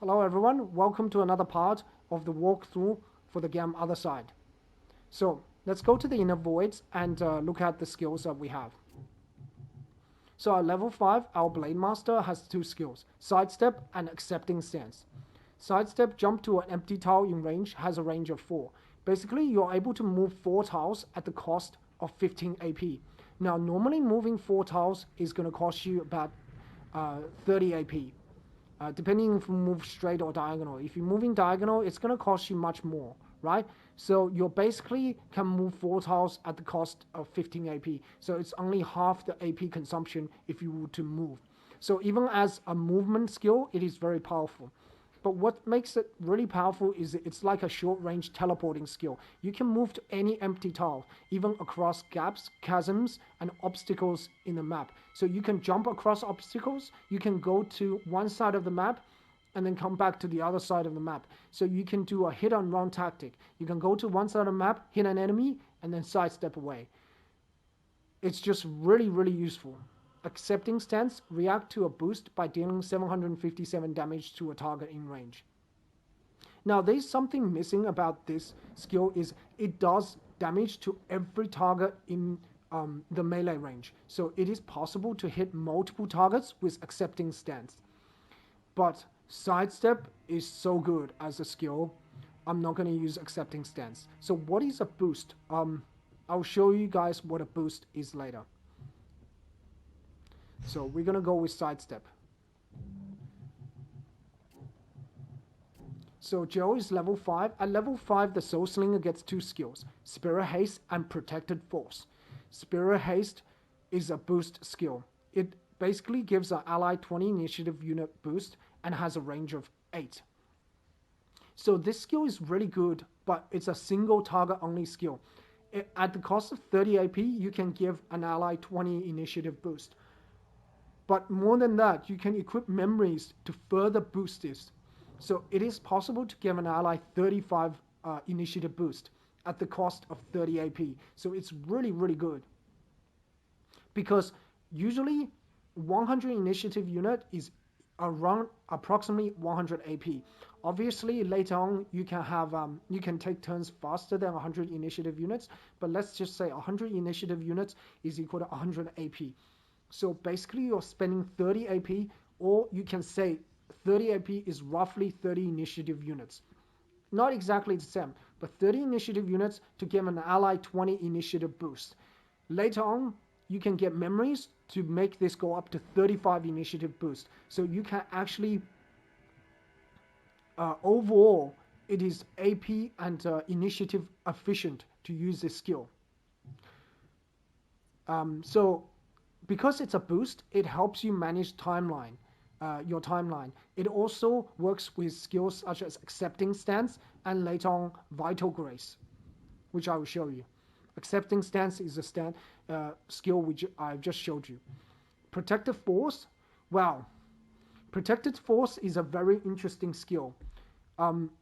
Hello everyone, welcome to another part of the walkthrough for the game Othercide. So let's go to the inner voids and look at the skills that we have. So at level 5, our Blade Master has two skills, Sidestep and Accepting Stance. Sidestep, jump to an empty tile in range, has a range of 4. Basically, you're able to move 4 tiles at the cost of 15 AP. Now, normally moving 4 tiles is going to cost you about 30 AP. Depending if you move straight or diagonal. If you're moving diagonal, it's going to cost you much more, right? So you basically can move 4 tiles at the cost of 15 AP. So it's only half the AP consumption if you were to move. So even as a movement skill, it is very powerful. But what makes it really powerful is it's like a short-range teleporting skill. You can move to any empty tile, even across gaps, chasms, and obstacles in the map. So you can jump across obstacles, you can go to one side of the map, and then come back to the other side of the map. So you can do a hit-and-run tactic. You can go to one side of the map, hit an enemy, and then sidestep away. It's just really, really useful. Accepting Stance, react to a boost by dealing 757 damage to a target in range. Now there's something missing about this skill is it does damage to every target in the melee range. So it is possible to hit multiple targets with Accepting Stance. But Sidestep is so good as a skill, I'm not going to use Accepting Stance. So what is a boost? I'll show you guys what a boost is later. So we're going to go with Sidestep. So Joe is level 5. At level 5, the soulslinger gets 2 skills, Spirit Haste and Protected Force. Spirit Haste is a boost skill. It basically gives an ally 20 initiative unit boost and has a range of 8. So this skill is really good, but it's a single target only skill. At the cost of 30 AP, you can give an ally 20 initiative boost. But more than that, you can equip memories to further boost this. So it is possible to give an ally 35 initiative boost at the cost of 30 AP. So it's really, really good. Because usually 100 initiative unit is around approximately 100 AP. Obviously, later on you can have you can take turns faster than 100 initiative units. But let's just say 100 initiative units is equal to 100 AP. So basically you're spending 30 AP, or you can say 30 AP is roughly 30 initiative units. Not exactly the same, but 30 initiative units to give an ally 20 initiative boost. Later on, you can get memories to make this go up to 35 initiative boost. So you can actually, overall, it is AP and initiative efficient to use this skill. So because it's a boost, it helps you manage timeline, your timeline. It also works with skills such as Accepting Stance and later on Vital Grace, which I will show you. Accepting Stance is a skill which I've just showed you. Protective Force, well, Protected Force is a very interesting skill.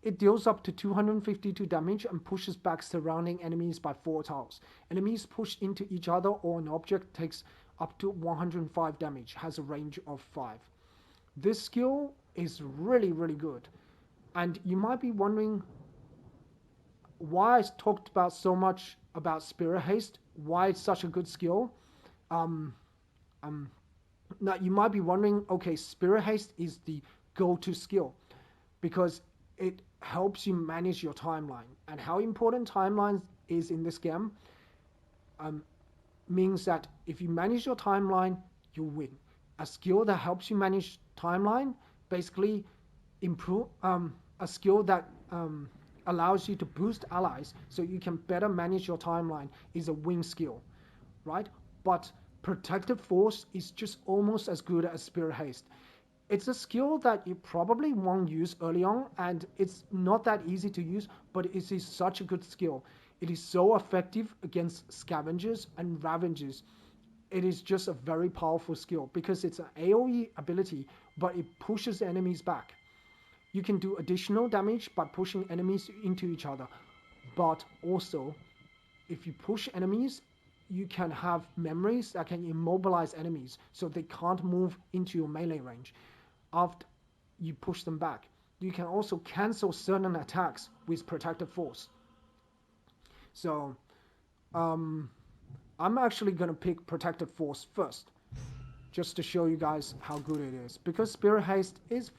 It deals up to 252 damage and pushes back surrounding enemies by 4 tiles. Enemies pushed into each other or an object takes up to 105 damage, has a range of 5. This skill is really, really good. And you might be wondering why I talked about so much about Spirit Haste, why it's such a good skill. Now you might be wondering, okay, Spirit Haste is the go-to skill because it helps you manage your timeline. And how important timelines is in this game means that if you manage your timeline, you win. A skill that helps you manage timeline basically improve a skill that allows you to boost allies so you can better manage your timeline is a win skill, right? But Protective Force is just almost as good as Spirit Haste. It's a skill that you probably won't use early on, and it's not that easy to use, but it is such a good skill. It is so effective against scavengers and ravengers. It is just a very powerful skill because it's an AoE ability, but it pushes enemies back. You can do additional damage by pushing enemies into each other, but also if you push enemies, you can have memories that can immobilize enemies so they can't move into your melee range after you push them back. you can also cancel certain attacks with Protective Force. So I'm actually gonna pick Protective Force first, just to show you guys how good it is, because Spirit Haste is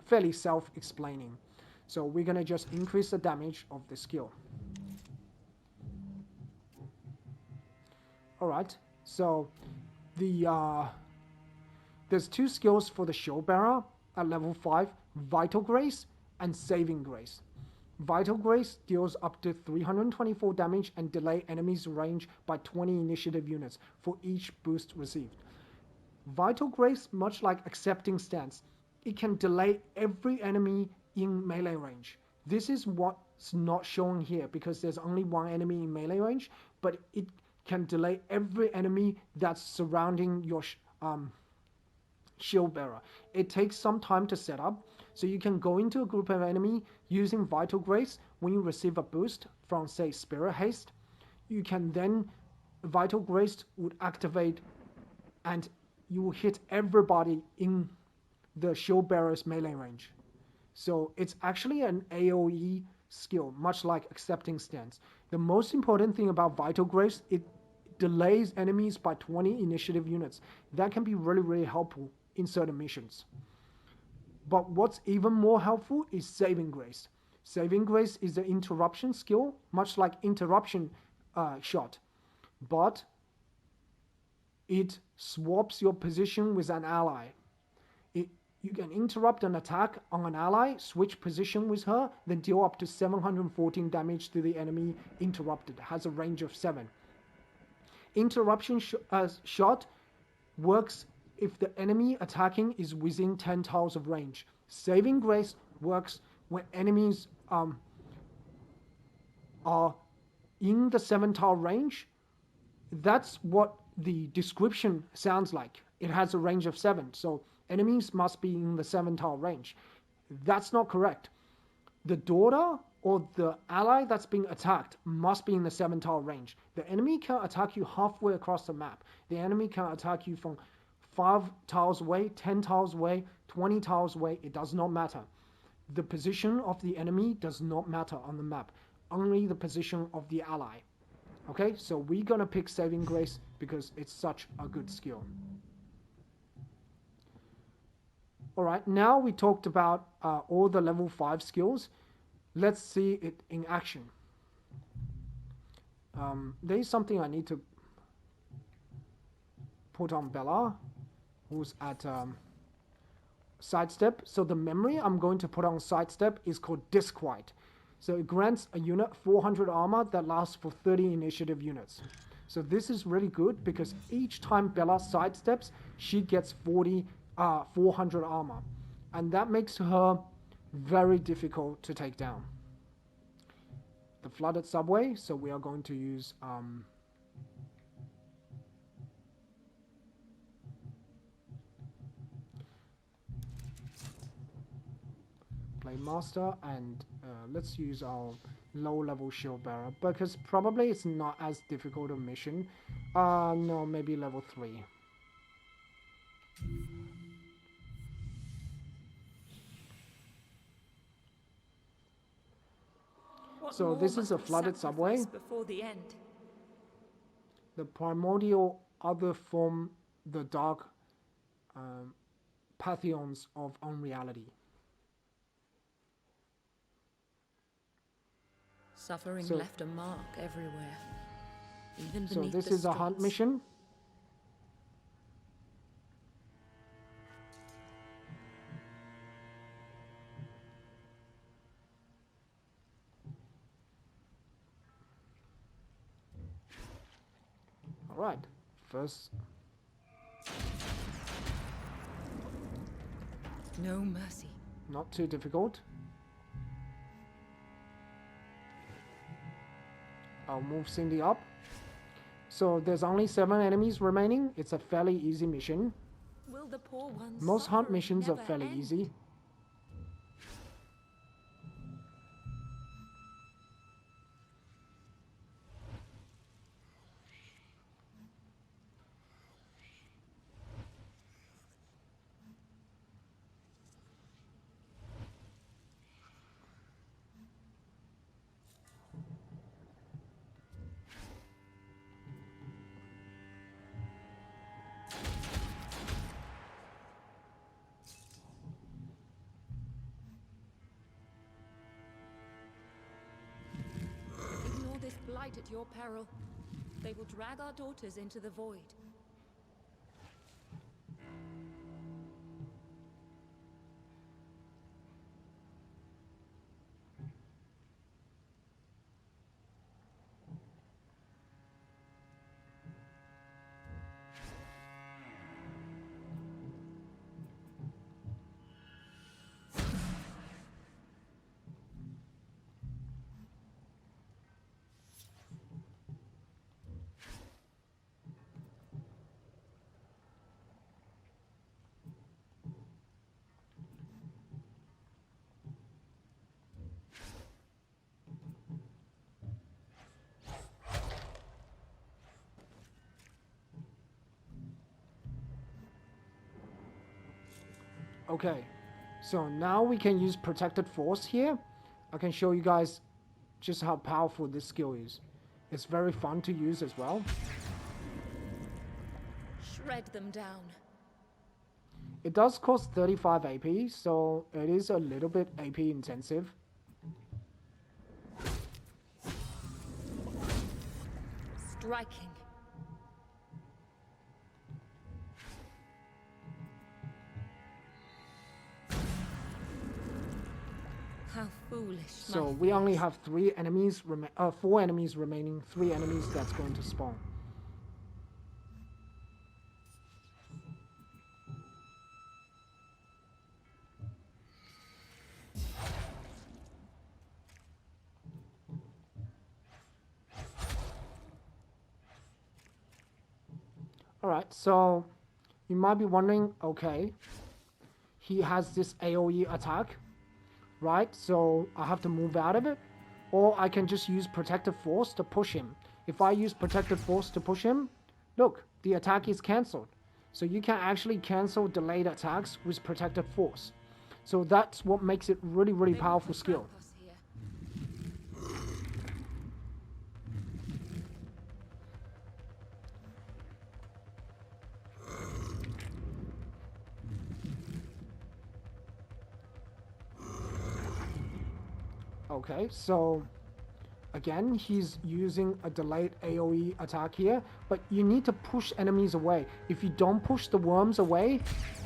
fairly self-explaining. So we're gonna just increase the damage of the skill. Alright, so there's two skills for the Shield Bearer at level 5, Vital Grace and Saving Grace. Vital Grace deals up to 324 damage and delay enemies' range by 20 initiative units for each boost received. Vital Grace, much like Accepting Stance, it can delay every enemy in melee range. This is what's not shown here because there's only one enemy in melee range, but it can delay every enemy that's surrounding your Shield Bearer. It takes some time to set up, so you can go into a group of enemy using Vital Grace. When you receive a boost from, say, Spirit Haste, you can then, Vital Grace would activate and you will hit everybody in the Shield Bearer's melee range. So it's actually an AoE skill, much like Accepting Stance. The most important thing about Vital Grace, it delays enemies by 20 initiative units. That can be really, really helpful in certain missions. But what's even more helpful is Saving Grace. Saving Grace is the interruption skill, much like Interruption Shot. But it swaps your position with an ally. You can interrupt an attack on an ally, switch position with her, then deal up to 714 damage to the enemy interrupted. It has a range of 7. Interruption shot works if the enemy attacking is within 10 tiles of range. Saving Grace works when enemies are in the 7 tile range. That's what the description sounds like. It has a range of 7, so enemies must be in the 7 tile range. That's not correct. The daughter or the ally that's being attacked must be in the 7 tile range. The enemy can attack you halfway across the map. The enemy can attack you from 5 tiles away, 10 tiles away, 20 tiles away. It does not matter. The position of the enemy does not matter on the map. Only the position of the ally. Okay, so we're gonna pick Saving Grace because it's such a good skill. Alright, now we talked about all the level 5 skills. Let's see it in action. There is something I need to put on Bella, who's at Sidestep. So the memory I'm going to put on Sidestep is called Disquiet. So it grants a unit 400 armor that lasts for 30 initiative units. So this is really good because each time Bella sidesteps, she gets 400 armor. And that makes her very difficult to take down. The flooded subway, so we are going to use Master, and let's use our low-level Shield Bearer because probably it's not as difficult a mission. No, maybe level 3. So this is a flooded subway. Before the end. The primordial other form, the dark pantheons of unreality. Suffering left a mark everywhere, even beneath so this the is a hunt streets. mission. All right, first. No mercy. Not too difficult. I'll move Cindy up. So there's only 7 enemies remaining. It's a fairly easy mission. Will the poor ones Most hunt suffering missions are never fairly end? easy. fight at your peril. They will drag our daughters into the void. Okay, so now we can use Protected Force here. I can show you guys just how powerful this skill is. It's very fun to use as well. Shred them down. It does cost 35 AP, so it is a little bit AP intensive. Striking. How foolish. So we only have 4 enemies remaining, 3 enemies that's going to spawn. Alright, so you might be wondering, okay, he has this AoE attack, right? So I have to move out of it, or I can just use Protective Force to push him. If I use Protective Force to push him, look, the attack is cancelled. So you can actually cancel delayed attacks with Protective Force. So that's what makes it really, really powerful skill. Okay, so again, he's using a delayed AoE attack here, but you need to push enemies away. If you don't push the worms away,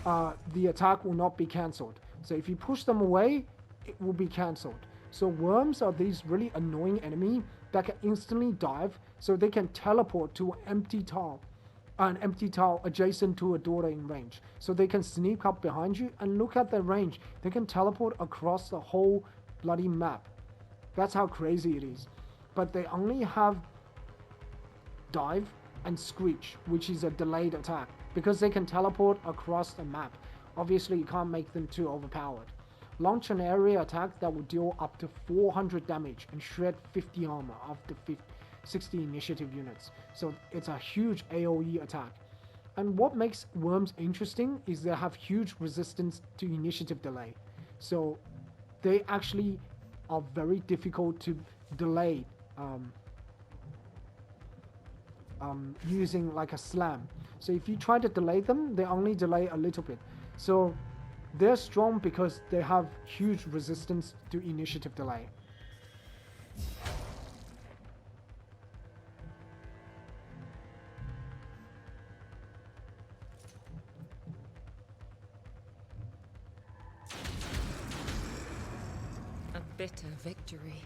the attack will not be cancelled. So if you push them away, it will be cancelled. So worms are these really annoying enemy that can instantly dive, so they can teleport to an empty tile adjacent to a daughter in range. So they can sneak up behind you, and look at their range. They can teleport across the whole bloody map. That's how crazy it is. But they only have dive and screech, which is a delayed attack, because they can teleport across the map. Obviously, you can't make them too overpowered. Launch an area attack that will deal up to 400 damage and shred 50 armor after 60 initiative units. So it's a huge AoE attack. And what makes worms interesting is they have huge resistance to initiative delay. So they actually are very difficult to delay using like a slam. So if you try to delay them, they only delay a little bit. So they're strong because they have huge resistance to initiative delay. A bitter victory.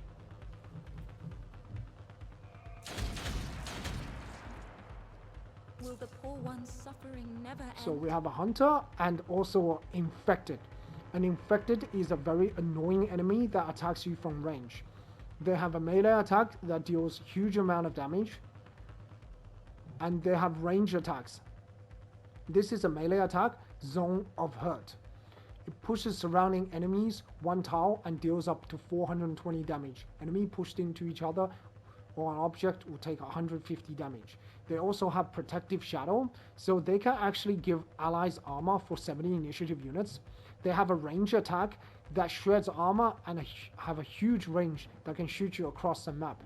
Will the poor one's suffering never end? So we have a hunter and also an infected. An infected is a very annoying enemy that attacks you from range. They have a melee attack that deals huge amount of damage, and they have range attacks. This is a melee attack, Zone of Hurt. It pushes surrounding enemies 1 tile and deals up to 420 damage. Enemy pushed into each other or an object will take 150 damage. They also have Protective Shadow, so they can actually give allies armor for 70 initiative units. They have a range attack that shreds armor and have a huge range that can shoot you across the map.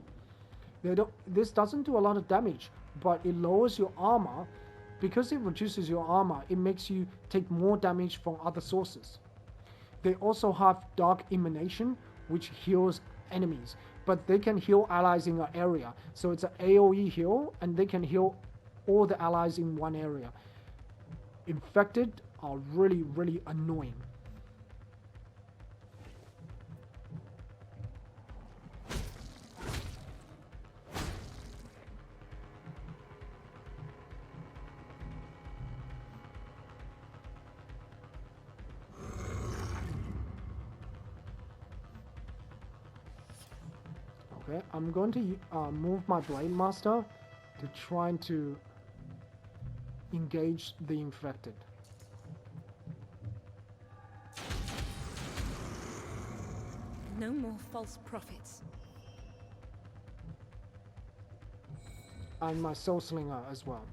This doesn't do a lot of damage, but it lowers your armor. Because it reduces your armor, it makes you take more damage from other sources. They also have Dark Emanation, which heals enemies. but they can heal allies in an area. So it's an AoE heal, and they can heal all the allies in one area. Infected are really, really annoying. Okay, I'm going to move my Blade Master to try to engage the infected. No more false prophets. And my soulslinger as well.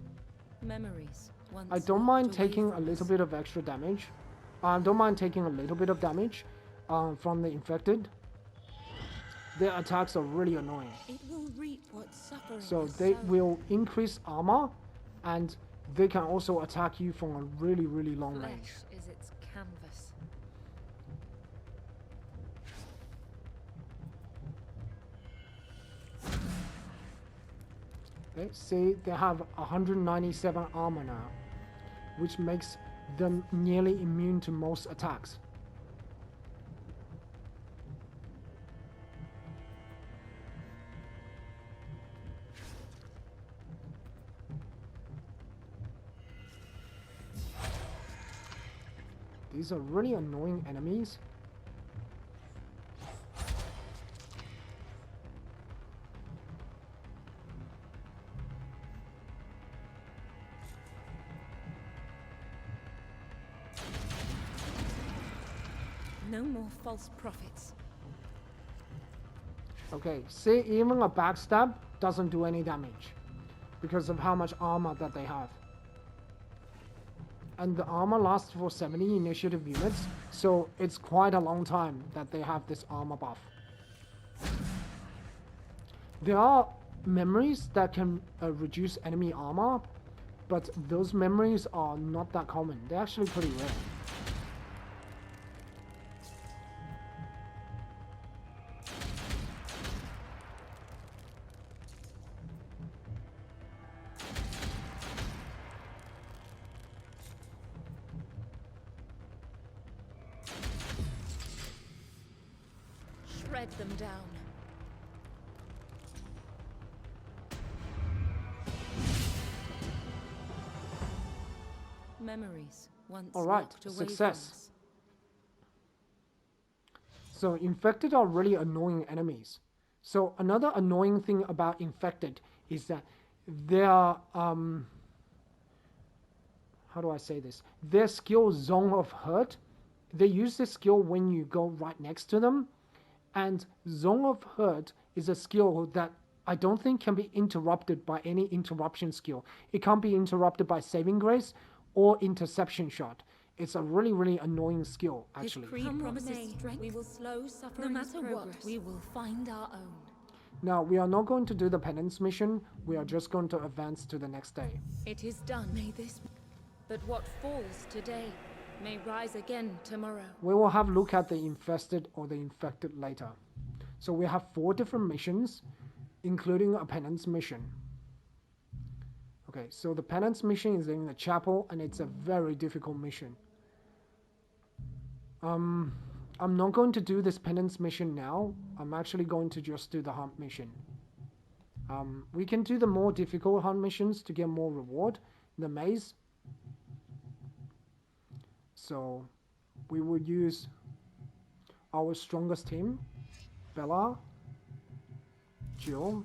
Memories. I don't mind taking a little bit of extra damage. I don't mind taking a little bit of damage from the infected. Their attacks are really annoying. It will reap what suffering So has they sown. will increase armor, and they can also attack you from a really, really long Flesh range. is its canvas. Okay, see, they have 197 armor now, which makes them nearly immune to most attacks. These are really annoying enemies. No more false prophets. Okay, see, even a backstab doesn't do any damage because of how much armor that they have. And the armor lasts for 70 initiative units, so it's quite a long time that they have this armor buff. There are memories that can reduce enemy armor, but those memories are not that common. They're actually pretty rare. Shred them down. Memories once All right, locked away success. from us. So infected are really annoying enemies. So another annoying thing about infected is that their how do I say this? Their skill zone of hurt. They use this skill when you go right next to them, and zone of hurt is a skill that I don't think can be interrupted by any interruption skill. It can't be interrupted by saving grace or interception shot. It's a really, really annoying skill, actually. His creed promises strength. We will slow suffering's no matter progress. What, we will find our own. Now, we are not going to do the penance mission. We are just going to advance to the next day. It is done. May this... But what falls today may rise again tomorrow. We will have a look at the infested or the infected later. So we have 4 different missions, including a penance mission. Okay, so the penance mission is in the chapel, and it's a very difficult mission. I'm not going to do this penance mission now. I'm actually going to just do the hunt mission. We can do the more difficult hunt missions to get more reward. The maze. So we will use our strongest team, Bella, Jill,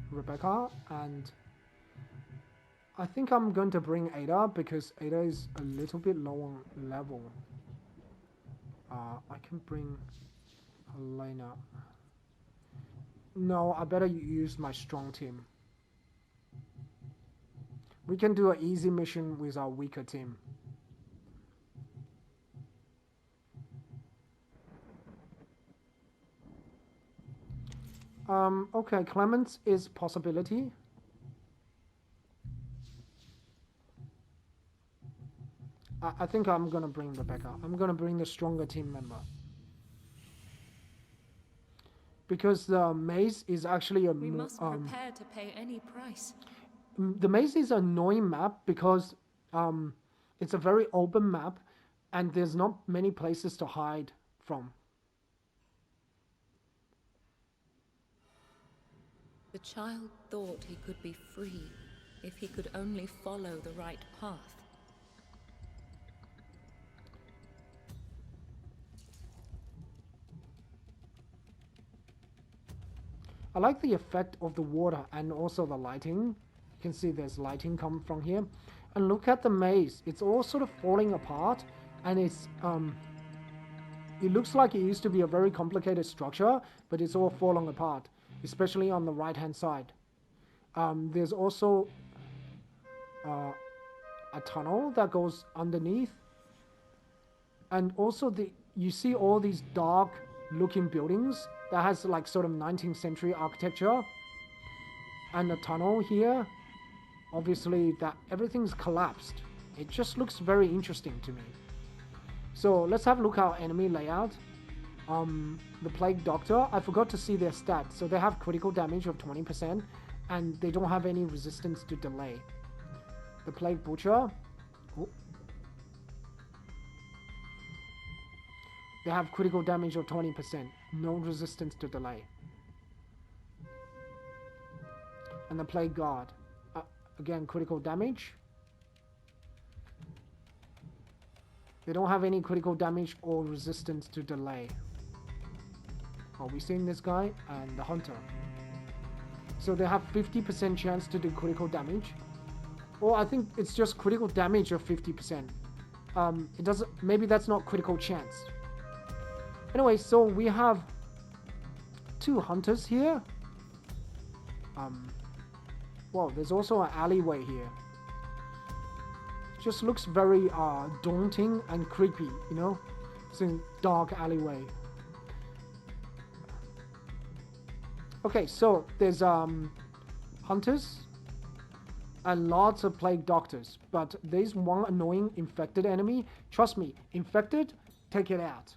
Rebecca, and I think I'm going to bring Ada because Ada is a little bit lower level. I can bring Elena. No, I better use my strong team. We can do an easy mission with our weaker team. Okay, Clemens is possibility. I think I'm gonna bring Rebecca. I'm gonna bring the stronger team member. because the maze is actually a We must prepare to pay any price. the maze is an annoying map because it's a very open map and there's not many places to hide from. The child thought he could be free if he could only follow the right path. I like the effect of the water and also the lighting. You can see there's lighting coming from here. And look at the maze. It's all sort of falling apart and it's it looks like it used to be a very complicated structure, but it's all falling apart, especially on the right hand side. There's also a tunnel that goes underneath, and also you see all these dark looking buildings that has like sort of 19th century architecture, and the tunnel here, obviously that everything's collapsed. It just looks very interesting to me. So let's have a look at our enemy layout. The Plague Doctor, I forgot to see their stats. So they have critical damage of 20% and they don't have any resistance to delay. The Plague Butcher, they have critical damage of 20%, no resistance to delay. And the Plague Guard, again critical damage. They don't have any critical damage or resistance to delay. Are we seeing this guy? And the Hunter. So they have 50% chance to do critical damage. Or I think it's just critical damage of 50%. It doesn't. Maybe that's not critical chance. Anyway, so we have 2 Hunters here. Well, there's also an alleyway here. Just looks very daunting and creepy, you know? It's a dark alleyway. Okay, so there's Hunters and lots of Plague Doctors, but there's one annoying infected enemy. Trust me, infected, take it out.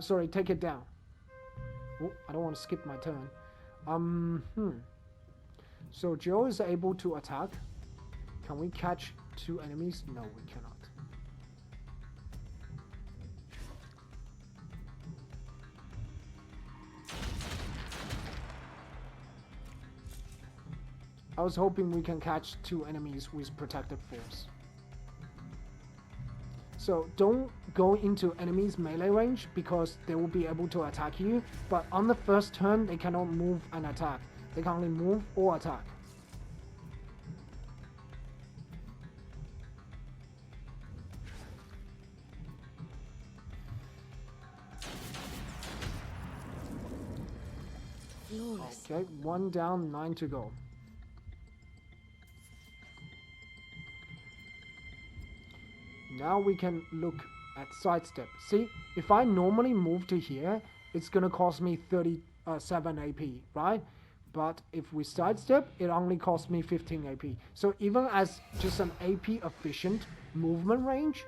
Sorry, take it down. Oh, I don't want to skip my turn. So Joe is able to attack. Can we catch 2 enemies? No, we cannot. I was hoping we can catch 2 enemies with protective force. So don't go into enemies melee range because they will be able to attack you, but on the first turn they cannot move and attack. They can only move or attack. Okay, 1 down, 9 to go. Now we can look at sidestep. See, if I normally move to here, it's gonna cost me 37 AP, right? But if we sidestep, it only costs me 15 AP. So even as just an AP efficient movement range,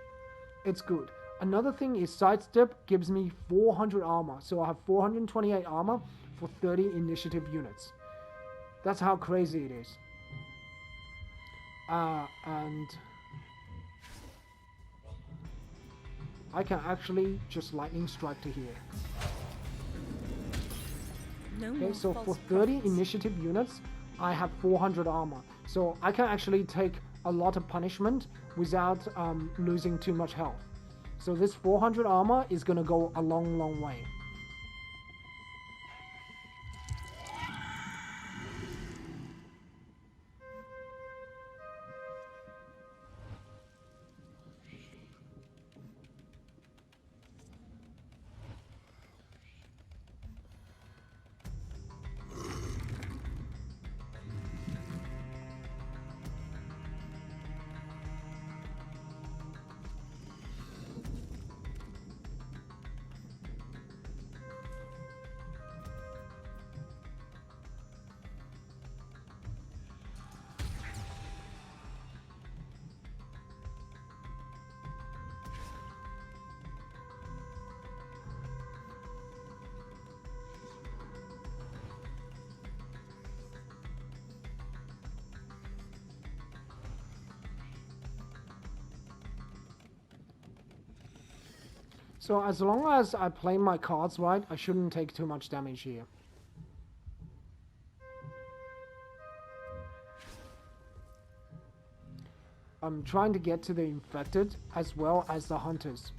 it's good. Another thing is sidestep gives me 400 armor. So I have 428 armor for 30 initiative units. That's how crazy it is. And I can actually just lightning strike to here. Okay, so for 30 initiative units, I have 400 armor. So I can actually take a lot of punishment without losing too much health. So this 400 armor is gonna go a long, long way. So as long as I play my cards right, I shouldn't take too much damage here. I'm trying to get to the infected as well as the hunters.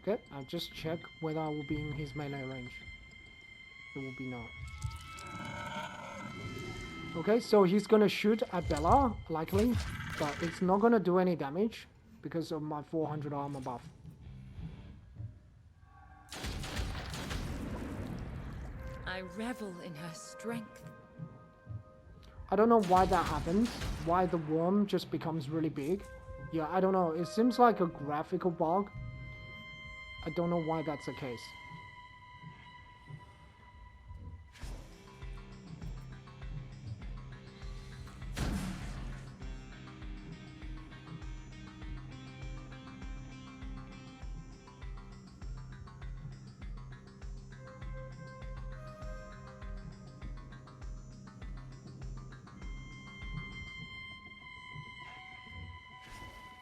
Okay, I'll just check whether I will be in his melee range. It will be no. Okay, so he's gonna shoot at Bella, likely, but it's not gonna do any damage because of my 400 armor buff. I revel in her strength. I don't know why that happens, why the worm just becomes really big. Yeah, I don't know, it seems like a graphical bug. I don't know why that's the case.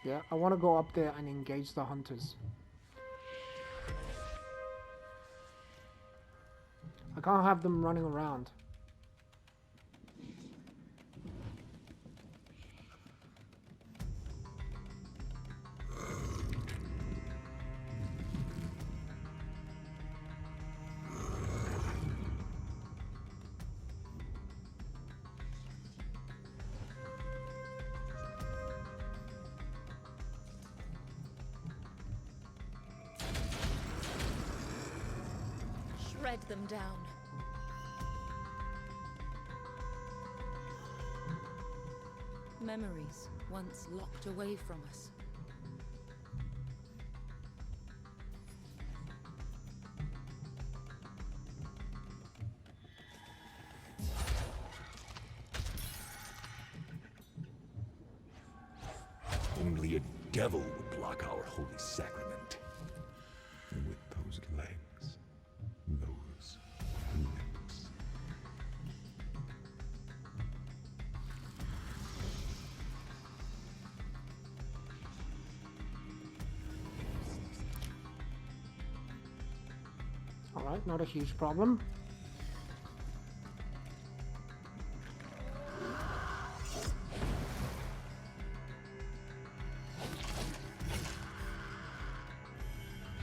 Yeah, I want to go up there and engage the hunters. I can't have them running around. Shred them down. Memories once locked away from us. Only a devil would block our holy sacrament. And with those legs, those lips. Alright, not a huge problem.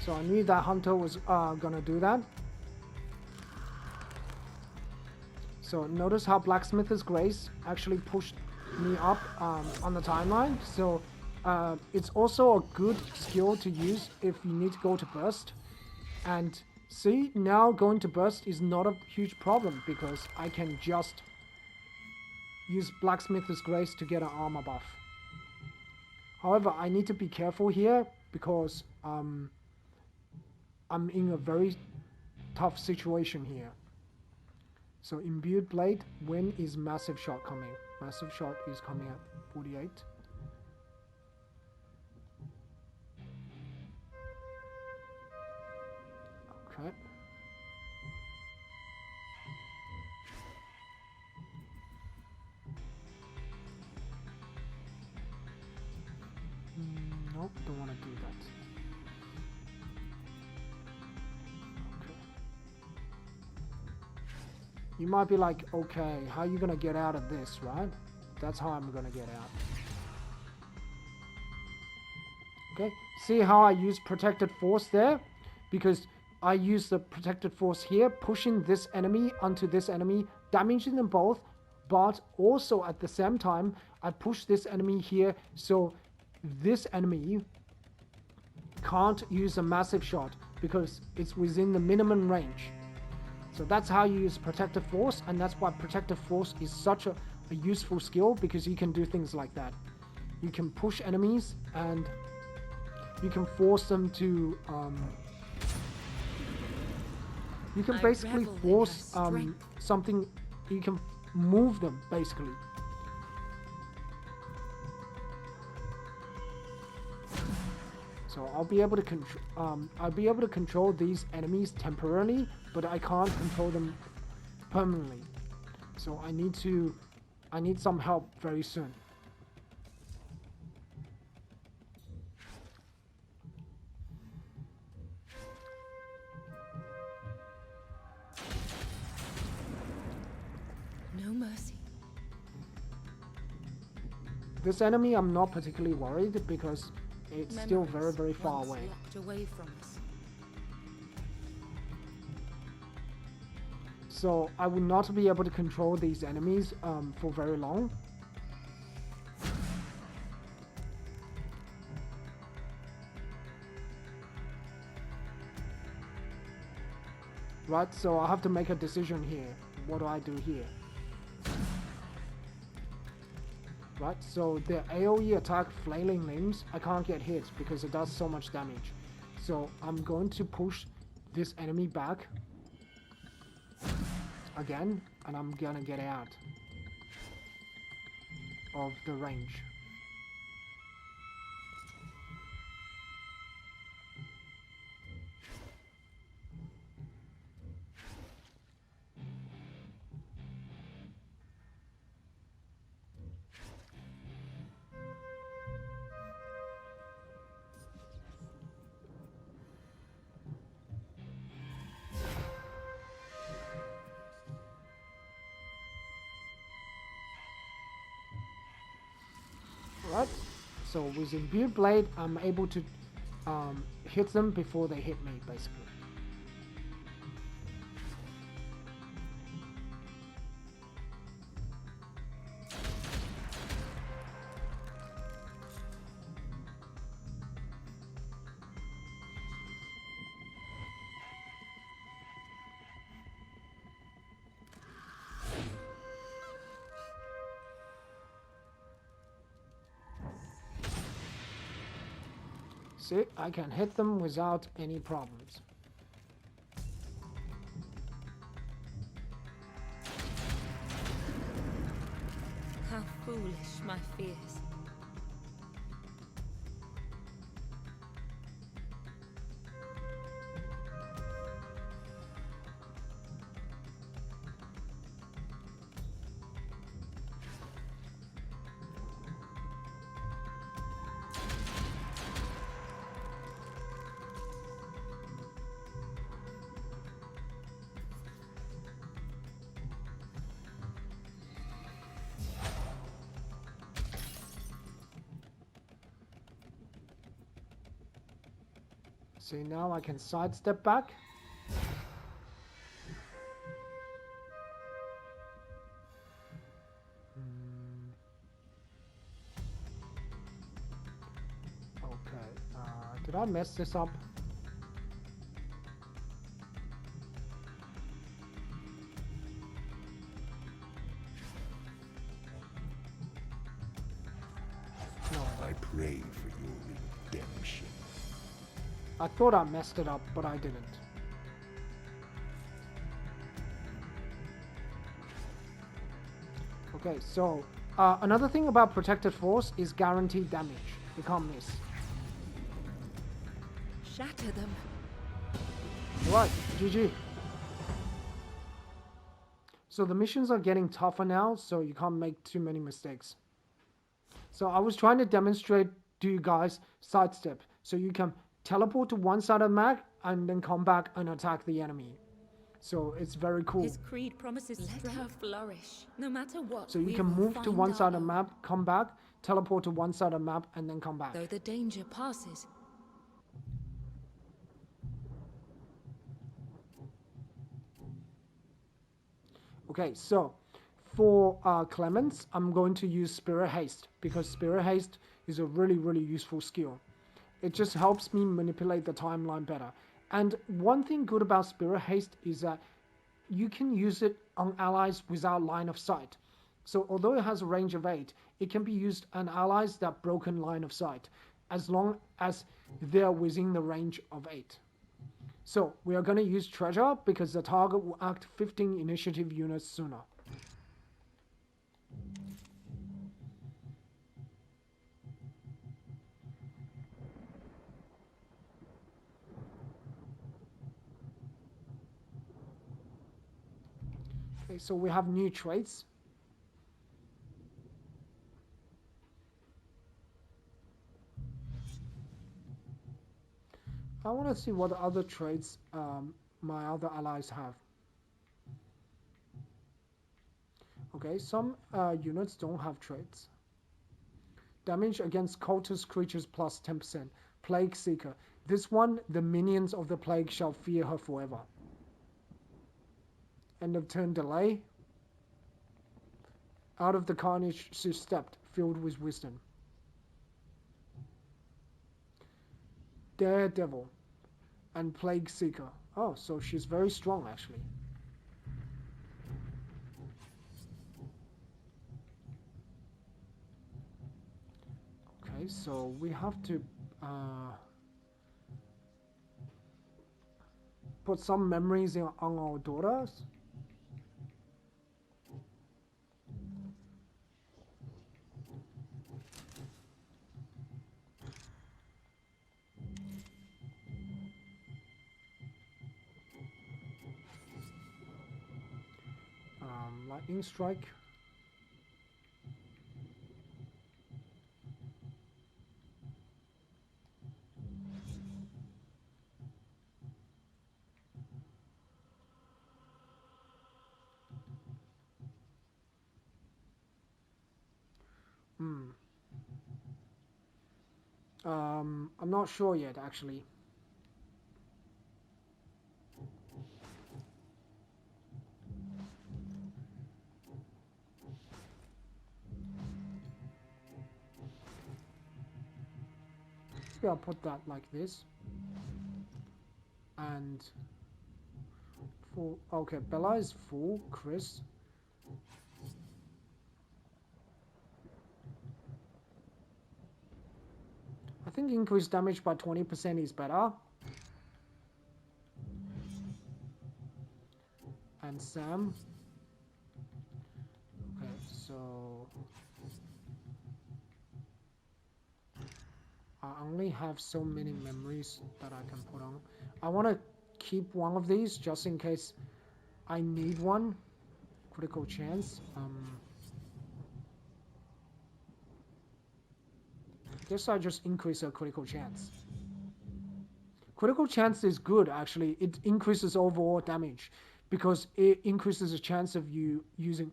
So I knew that hunter was gonna do that. So notice how Blacksmith's Grace actually pushed me up on the timeline. So it's also a good skill to use if you need to go to burst. And see, now going to burst is not a huge problem because I can just use Blacksmith's Grace to get an armor buff. However, I need to be careful here because I'm in a very tough situation here. So Imbued Blade, when is Massive Shot coming? Massive Shot is coming at 48. Okay. Nope, don't want to do that. You might be like, okay, how are you gonna get out of this, right? That's how I'm gonna get out. Okay, see how I use Protected Force there? Because I use the Protected Force here, pushing this enemy onto this enemy, damaging them both, but also at the same time, I push this enemy here, so this enemy can't use a Massive Shot because it's within the minimum range. So that's how you use Protective Force, and that's why Protective Force is such a useful skill, because you can do things like that. You can push enemies and you can force them to you can basically force something, you can move them basically. So I'll be able to control these enemies temporarily, but I can't control them permanently. So I need some help very soon. No mercy. This enemy I'm not particularly worried because it's still very, very far away. Locked away from us. So I will not be able to control these enemies for very long. Right, so I have to make a decision here. What do I do here? Right, so the AoE attack Flailing Limbs, I can't get hit because it does so much damage. So I'm going to push this enemy back again, and I'm gonna get out of the range. Right, so with Imbued Blade, I'm able to hit them before they hit me, basically. See, I can hit them without any problems. How foolish my fears. See, now I can sidestep back. Okay, did I mess this up? I pray for your redemption. I thought I messed it up, but I didn't. Okay, so another thing about Protected Force is guaranteed damage. You can't miss. Shatter them. Alright, GG. So the missions are getting tougher now, so you can't make too many mistakes. So I was trying to demonstrate to you guys sidestep. So you can teleport to one side of the map and then come back and attack the enemy. So it's very cool. His creed promises let her flourish, no matter what. So you can move to one side of the map, come back, teleport to one side of the map, and then come back. Though the danger passes. Okay, so for Clemens, I'm going to use Spirit Haste because Spirit Haste is a really, really useful skill. It just helps me manipulate the timeline better. And one thing good about Spirit Haste is that you can use it on allies without line of sight. So although it has a range of 8, it can be used on allies that broken line of sight, as long as they're within the range of 8. So we are going to use treasure because the target will act 15 initiative units sooner. Okay, so we have new traits. I want to see what other traits my other allies have. Okay, some units don't have traits. Damage against cultist creatures plus 10%. Plague Seeker. This one, the minions of the plague shall fear her forever. End of turn delay. Out of the carnage she stepped, filled with wisdom. Daredevil and Plague Seeker. Oh, so she's very strong actually. Okay, so we have to put some memories on our daughters. Lightning strike. I'm not sure yet actually. Maybe I'll put that like this. And full. Okay, Bella is full. Chris. I think increased damage by 20% is better. And Sam. Okay, so I only have so many memories that I can put on. I want to keep one of these just in case I need one. Critical chance. I guess I just increase a critical chance. Critical chance is good actually. It increases overall damage because it increases the chance of you using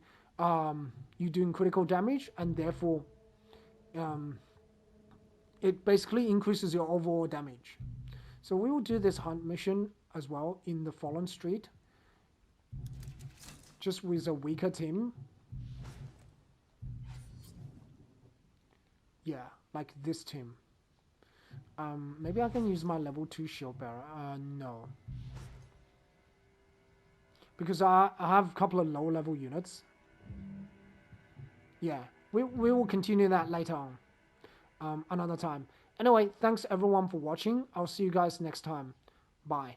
you doing critical damage, and therefore it basically increases your overall damage. So we will do this hunt mission as well in the Fallen Street, just with a weaker team. Yeah, like this team. Maybe I can use my level 2 shield bearer. No. Because I have a couple of low level units. Yeah, we will continue that later on. Another time. Anyway, thanks everyone for watching. I'll see you guys next time. Bye.